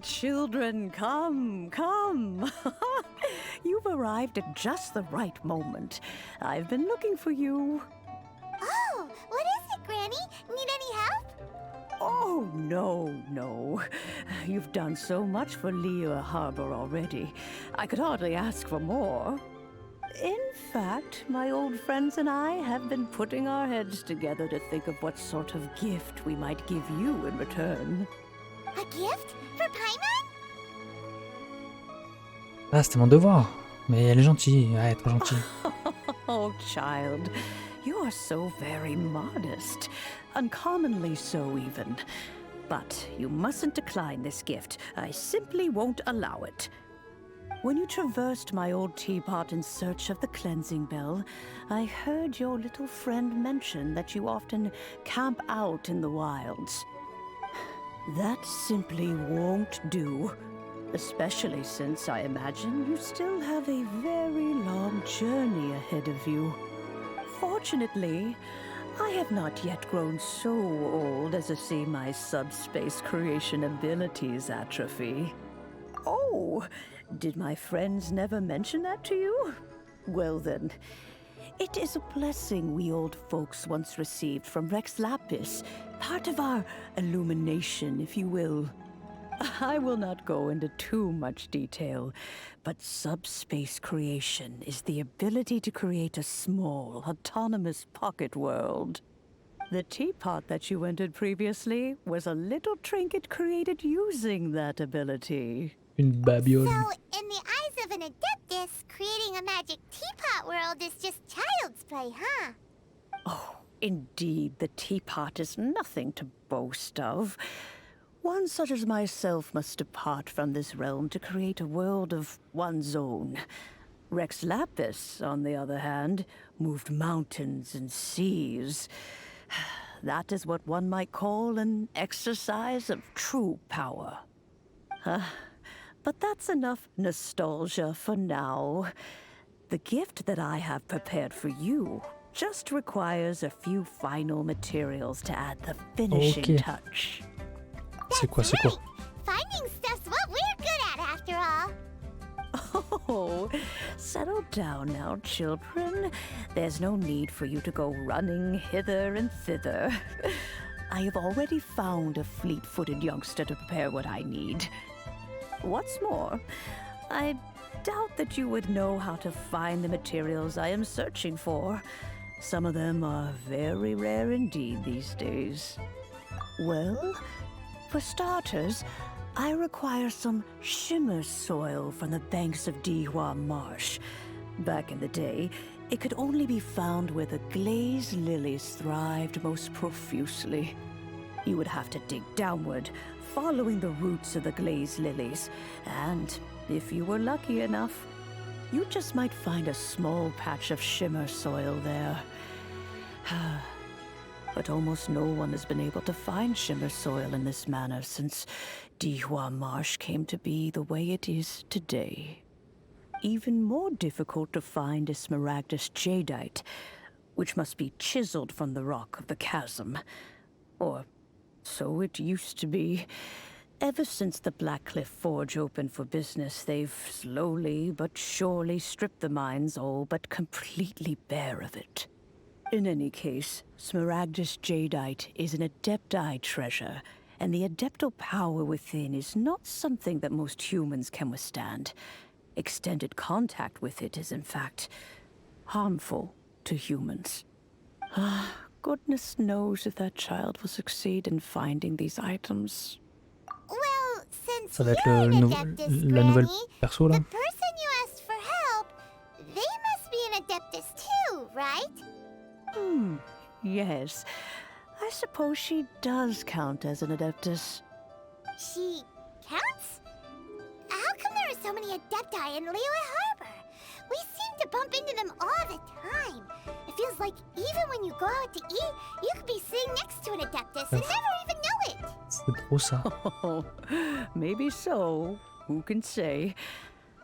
children, come, come. You've arrived at just the right moment. I've been looking for you. Oh, what is it, Granny? Need any help? Oh, no. You've done so much for Liyue Harbor already. I could hardly ask for more. In fact, my old friends and I have been putting our heads together to think of what sort of gift we might give you in return. A gift? For Paimon? Ah, c'était mon devoir. Mais elle est gentille. Ah, elle est trop gentille. Oh, child, you are so very modest. Uncommonly so, even. But you mustn't decline this gift. I simply won't allow it. When you traversed my old teapot in search of the cleansing bell, I heard your little friend mention that you often camp out in the wilds. That simply won't do. Especially since I imagine you still have a very long journey ahead of you. Fortunately, I have not yet grown so old as to see my subspace creation abilities atrophy. Oh, did my friends never mention that to you? Well then, it is a blessing we old folks once received from Rex Lapis, part of our illumination, if you will. I will not go into too much detail, but subspace creation is the ability to create a small, autonomous pocket world. The teapot that you entered previously was a little trinket created using that ability. Une babiole. So, in the eyes of an adeptus, creating a magic teapot world is just child's play, huh? Oh, indeed, the teapot is nothing to boast of. One such as myself must depart from this realm to create a world of one's own. Rex Lapis, on the other hand, moved mountains and seas. That is what one might call an exercise of true power. But that's enough nostalgia for now. The gift that I have prepared for you just requires a few final materials to add the finishing touch. C'est quoi? Finding stuff's what we're good at, after all. Oh, settle down now, children. There's no need for you to go running hither and thither. I have already found a fleet-footed youngster to prepare what I need. What's more, I doubt that you would know how to find the materials I am searching for. Some of them are very rare indeed these days. Well, for starters, I require some shimmer soil from the banks of Dihua Marsh. Back in the day, it could only be found where the glazed lilies thrived most profusely. You would have to dig downward, following the roots of the glazed lilies, and if you were lucky enough, you just might find a small patch of shimmer soil there. But almost no one has been able to find shimmer soil in this manner since Dihua Marsh came to be the way it is today. Even more difficult to find is smaragdus jadeite, which must be chiseled from the rock of the chasm. Or so it used to be. Ever since the Blackcliff Forge opened for business, they've slowly but surely stripped the mines all but completely bare of it. In any case, smaragdus jadeite is an adepti treasure, and the adeptal power within is not something that most humans can withstand. Extended contact with it is, in fact, harmful to humans. Goodness knows if that child will succeed in finding these items. Well, since Ça va être you're an la adeptus, nouvelle Granny, perso là. the person you asked for help, they must be an adeptus too, right? Yes. I suppose she does count as an adeptus. She counts? How come there are so many adepti in Liyue Harbor? We seem to bump into them all the time. It feels like even when you go out to eat, you could be sitting next to an adeptus and never even know it. C'est trop ça. Oh, maybe so. Who can say?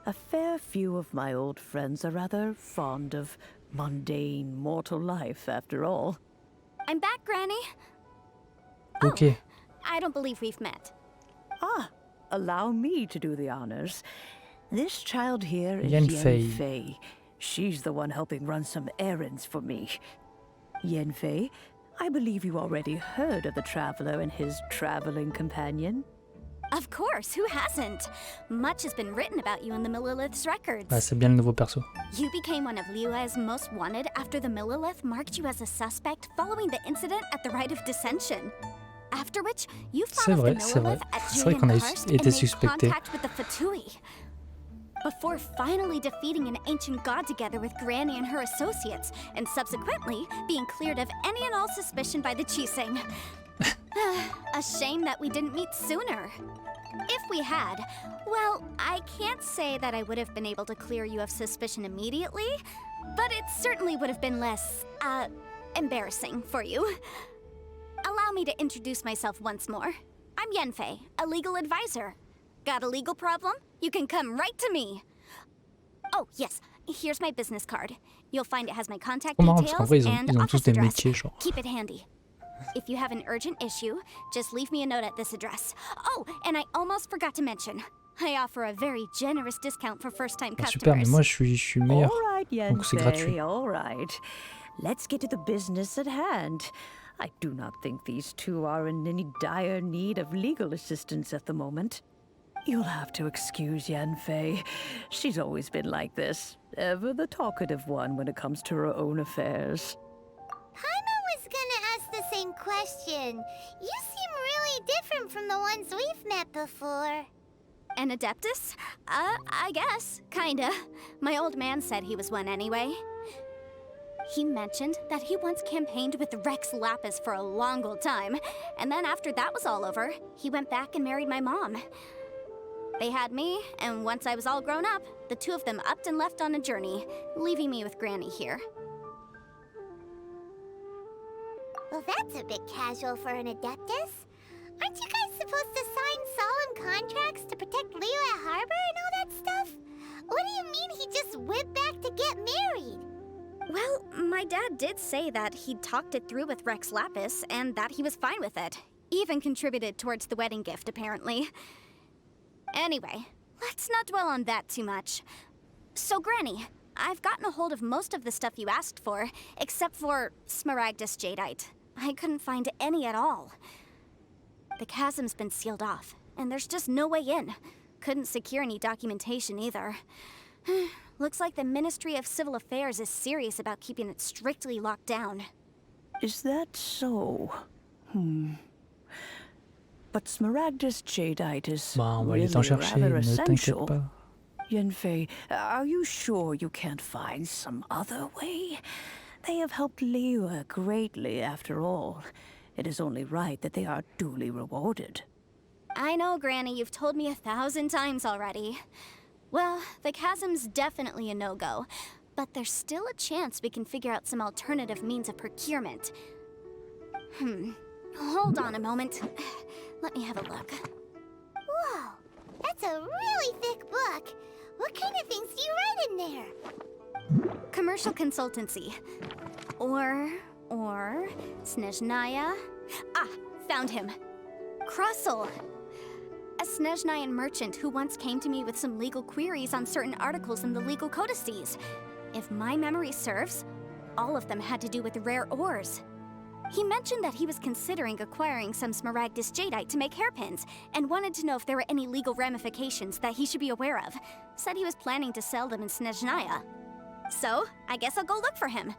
A fair few of my old friends are rather fond of mundane mortal life, after all. I'm back, Granny. Ok. I don't believe we've met. Ah, allow me to do the honors. This child here is Yanfei. Yanfei. She's the one helping run some errands for me. Yanfei, I believe you already heard of the traveler and his traveling companion. Of course, who hasn't? Much has been written about you in the Millilith's records. Ah, c'est bien le nouveau perso. You became one of Liyue's most wanted after the Millilith marked you as a suspect following the incident at the Rite of Dissension. After which, you C'est found vrai, the c'est vrai. Millilith at C'est vrai qu'on a Julian Karst été and made suspecté. contact with the Fatui. Before finally defeating an ancient god together with Granny and her associates, and subsequently being cleared of any and all suspicion by the Chiseng. A shame that we didn't meet sooner. If we had, well, I can't say that I would have been able to clear you of suspicion immediately, but it certainly would have been less, embarrassing for you. Allow me to introduce myself once more. I'm Yanfei, a legal advisor. Got a legal problem? You can come right to me. Oh, yes, here's my business card. You'll find it has my contact C'est marrant parce qu'en details vrai, and ils ont tous office des address. métiers, genre. Keep it handy. If you have an urgent issue, just leave me a note at this address. Oh, and I almost forgot to mention, I offer a very generous discount for first-time Ah, super, mais customers. moi je suis meilleur. All right, Donc c'est gratuit. Yanfei, all right. Let's get to the business at hand. I do not think these two are in any dire need of legal assistance at the moment. You'll have to excuse Yanfei. She's always been like this, ever the talkative one when it comes to her own affairs. Paimon was gonna ask the same question. You seem really different from the ones we've met before. An Adeptus? I guess, kinda. My old man said he was one anyway. He mentioned that he once campaigned with Rex Lapis for a long old time, and then after that was all over, he went back and married my mom. They had me, and once I was all grown up, the two of them upped and left on a journey, leaving me with Granny here. Well, that's a bit casual for an Adeptus. Aren't you guys supposed to sign solemn contracts to protect Liyue Harbor and all that stuff? What do you mean he just went back to get married? Well, my dad did say that he'd talked it through with Rex Lapis, and that he was fine with it. Even contributed towards the wedding gift, apparently. Anyway, let's not dwell on that too much. So, Granny, I've gotten a hold of most of the stuff you asked for, except for Smaragdus Jadeite. I couldn't find any at all. The chasm's been sealed off, and there's just no way in. Couldn't secure any documentation either. Looks like the Ministry of Civil Affairs is serious about keeping it strictly locked down. Is that so? But Smaragdus Jadeite is Bah, on va aller really t'en chercher, rather ne t'inquiète essential. pas. Yanfei, are you sure you can't find some other way? They have helped Liyue greatly, after all. It is only right that they are duly rewarded. I know, Granny, you've told me 1,000 times already. Well, the chasm's definitely a no-go, but there's still a chance we can figure out some alternative means of procurement. Hold on a moment. Let me have a look. Whoa, that's a really thick book. What kind of things do you write in there? Commercial consultancy. Or Snezhnaya. Ah, found him. Krusel. A Snezhnayan merchant who once came to me with some legal queries on certain articles in the legal codices. If my memory serves, all of them had to do with rare ores. He mentioned that he was considering acquiring some Smaragdus Jadeite to make hairpins, and wanted to know if there were any legal ramifications that he should be aware of. Said he was planning to sell them in Snezhnaya. So, I guess I'll go look for him.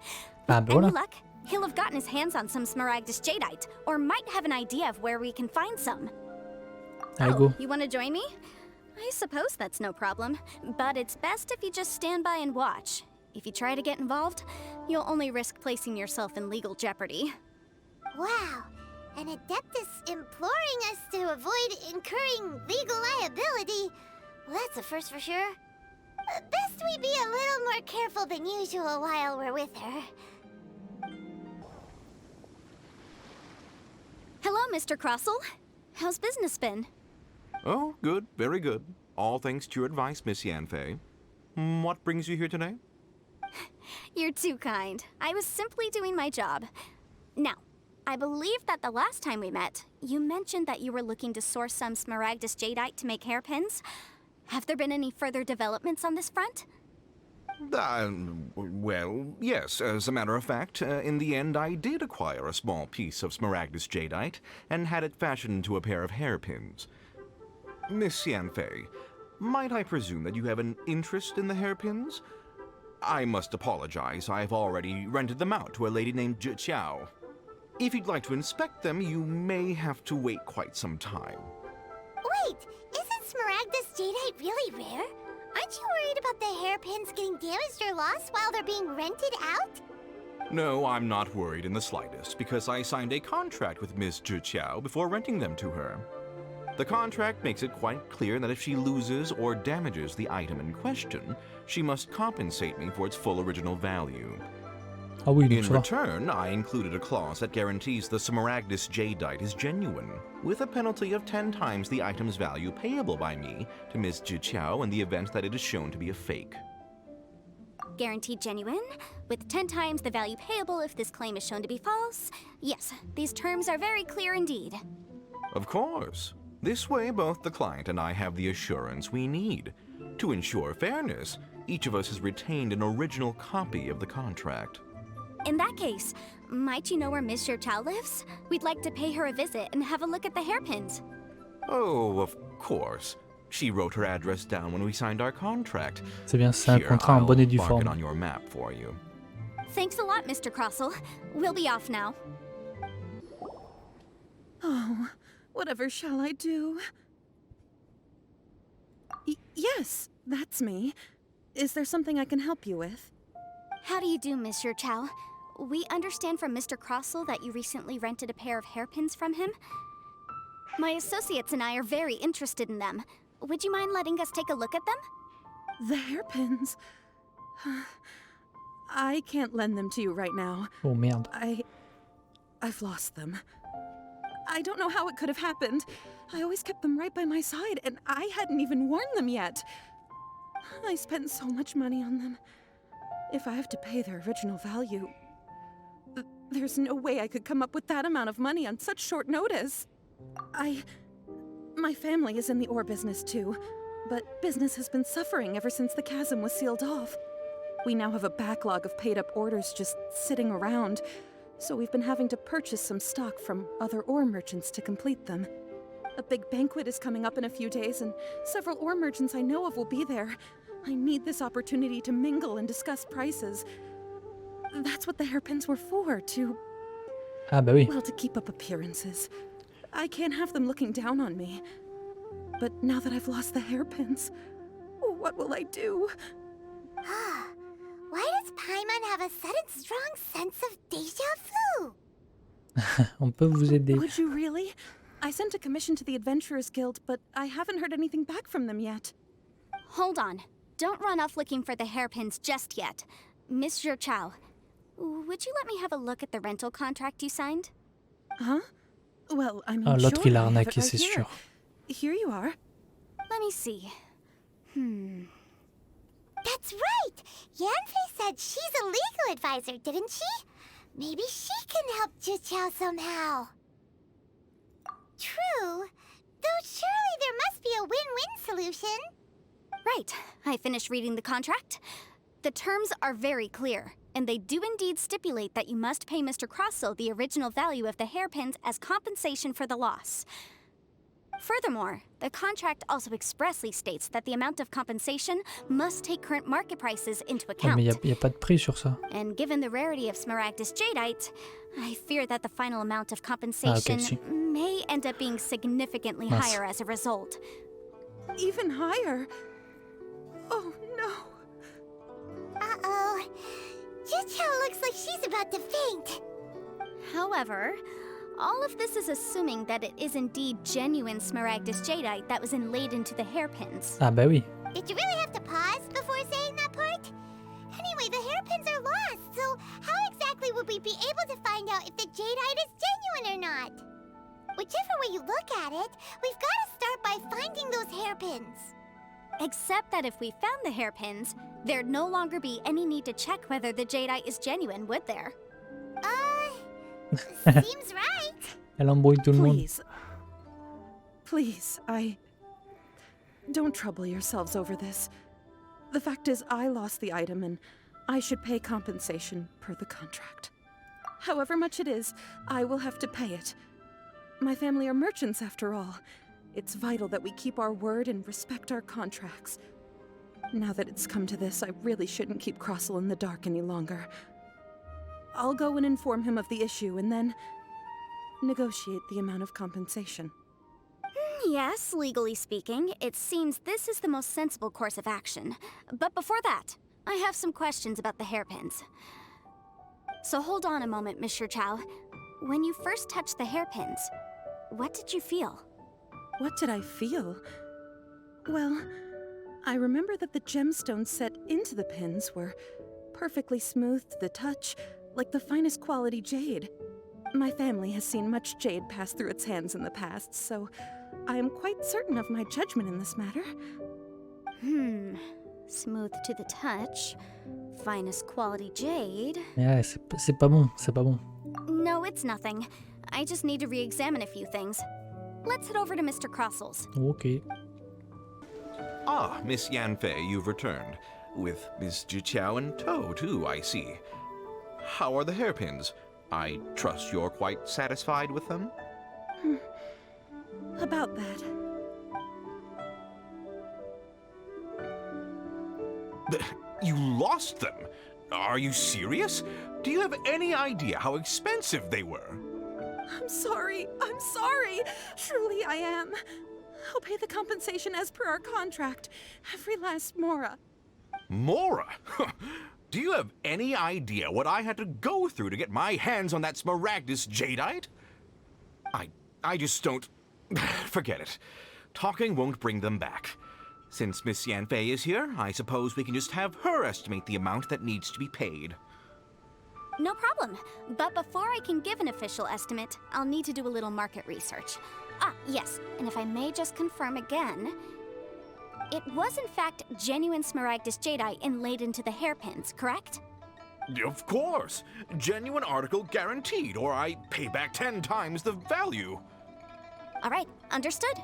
Ah, With bah any voilà. luck, he'll have gotten his hands on some Smaragdus Jadeite, or might have an idea of where we can find some. Allez, Oh, go. you want to join me? I suppose that's no problem, but it's best if you just stand by and watch. If you try to get involved, you'll only risk placing yourself in legal jeopardy. Wow, an Adeptus imploring us to avoid incurring legal liability. Well, that's a first for sure. Best we be a little more careful than usual while we're with her. Hello, Mr. Crossell. How's business been? Oh, good, very good. All thanks to your advice, Miss Yanfei. What brings you here today? You're too kind. I was simply doing my job. Now, I believe that the last time we met, you mentioned that you were looking to source some Smaragdus jadeite to make hairpins. Have there been any further developments on this front? Well, yes. As a matter of fact, in the end, I did acquire a small piece of Smaragdus jadeite and had it fashioned into a pair of hairpins. Miss Yanfei, might I presume that you have an interest in the hairpins? I must apologize. I've already rented them out to a lady named Zhi. If you'd like to inspect them, you may have to wait quite some time. Wait, isn't Smaragdus jadeite really rare? Aren't you worried about the hairpins getting damaged or lost while they're being rented out? No, I'm not worried in the slightest, because I signed a contract with Miss Zhi before renting them to her. The contract makes it quite clear that if she loses or damages the item in question, she must compensate me for its full original value. Ah oui, donc In ça va. return, I included a clause that guarantees the Smaragdus jadeite is genuine, with a penalty of 10 times the item's value payable by me to Miss Zhi in the event that it is shown to be a fake. Guaranteed genuine, with 10 times the value payable if this claim is shown to be false. Yes, these terms are very clear indeed. Of course. This way, both the client and I have the assurance we need. To ensure fairness, each of us has retained an original copy of the contract. In that case, might you know where Miss Zhi lives? We'd like to pay her a visit and have a look at the hairpins. Oh, of course. She wrote her address down when we signed our contract. C'est bien, c'est un Here, contrat en bonne et due I'll mark it forme. on your map for you. Thanks a lot, Mr. Crossell. We'll be off now. Oh, whatever shall I do? Yes, that's me. Is there something I can help you with? How do you do, Miss Zhi? We understand from Mr. Crossell that you recently rented a pair of hairpins from him. My associates and I are very interested in them. Would you mind letting us take a look at them? The hairpins. I can't lend them to you right now. Oh merde. I've lost them. I don't know how it could have happened. I always kept them right by my side, and I hadn't even worn them yet. I spent so much money on them. If I have to pay their original value, there's no way I could come up with that amount of money on such short notice. My family is in the ore business too, but business has been suffering ever since the chasm was sealed off. We now have a backlog of paid-up orders just sitting around, so we've been having to purchase some stock from other ore merchants to complete them. A big banquet is coming up in a few days, and several ore merchants I know of will be there. I need this opportunity to mingle and discuss prices. That's what the hairpins were for, Ah bah oui. well, to keep up appearances. I can't have them looking down on me. But now that I've lost the hairpins, what will I do? Why does Paimon have a sudden strong sense of déjà vu? On peut vous aider. Would you really? I sent a commission to the Adventurers Guild, but I haven't heard anything back from them yet. Hold on. Don't run off looking for the hairpins just yet. Miss Zhi, would you let me have a look at the rental contract you signed? Huh? Well, I mean, Ah, l'autre, sure, il a I have arnaqué, it c'est right here. sûr. Here you are. Let me see. That's right! Yanfei said she's a legal advisor, didn't she? Maybe she can help Zhi somehow. True. Though surely there must be a win-win solution. Right. I finished reading the contract. The terms are very clear, and they do indeed stipulate that you must pay Mr. Crossell the original value of the hairpins as compensation for the loss. Furthermore, the contract also expressly states that the amount of compensation must take current market prices into Ouais, account. mais y a pas de prix sur ça. And given the rarity of Smaragdus jadeite, I fear that the final amount of compensation si. may end up being significantly Mince. higher as a result. Even higher. Oh, no. Uh-oh. Zhi looks like she's about to faint. However, all of this is assuming that it is indeed genuine Smaragdus jadeite that was inlaid into the hairpins. Ah bah oui. Did you really have to pause before saying that part? Anyway, the hairpins are lost, so how exactly would we be able to find out if the jadeite is genuine or not? Whichever way you look at it, we've got to start by finding those hairpins. Except that if we found the hairpins, there'd no longer be any need to check whether the jadeite is genuine, would there? Seems right. Elle embrouille tout le monde. Please, don't trouble yourselves over this. The fact is, I lost the item and I should pay compensation per the contract. However much it is, I will have to pay it. My family are merchants after all. It's vital that we keep our word and respect our contracts. Now that it's come to this, I really shouldn't keep Crossel in the dark any longer. I'll go and inform him of the issue and then negotiate the amount of compensation. Yes, legally speaking, it seems this is the most sensible course of action. But before that, I have some questions about the hairpins. So hold on a moment, Mr. Chow. When you first touched the hairpins, what did you feel? What did I feel? Well, I remember that the gemstones set into the pins were perfectly smooth to the touch, like the finest quality jade. My family has seen much jade pass through its hands in the past, so I am quite certain of my judgment in this matter. Smooth to the touch, finest quality jade. Ouais, c'est pas bon, c'est pas bon. No, it's nothing. I just need to re-examine a few things. Let's head over to Mr. Crossel's. Ok. Ah, Miss Yanfei, you've returned. With Ms. Jiqiao in tow, too, I see. How are the hairpins? I trust you're quite satisfied with them? About that. You lost them? Are you serious? Do you have any idea how expensive they were? I'm sorry. Truly I am. I'll pay the compensation as per our contract. Every last mora. Mora? Do you have any idea what I had to go through to get my hands on that Smaragdus jadeite? I just don't... Forget it. Talking won't bring them back. Since Miss Yanfei is here, I suppose we can just have her estimate the amount that needs to be paid. No problem. But before I can give an official estimate, I'll need to do a little market research. Ah, yes, and if I may just confirm again, it was in fact genuine Smaragdus jadeite inlaid into the hairpins, correct? Of course! Genuine article guaranteed, or I pay back 10 times the value. All right, understood.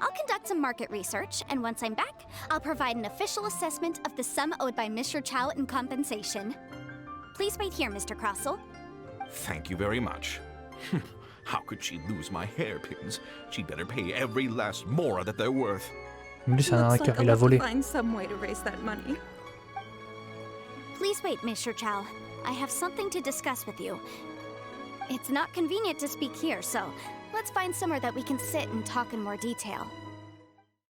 I'll conduct some market research, and once I'm back, I'll provide an official assessment of the sum owed by Mr. Chow in compensation. Please wait here, Mr. Crossel. Thank you very much. How could she lose my hairpins? She'd better pay every last mora that they're worth. Lui, c'est un Looks arnaqueur, like il a I'll have to volé. find some way to raise that money. Please wait, Mr. Chow. I have something to discuss with you. It's not convenient to speak here, so let's find somewhere that we can sit and talk in more detail.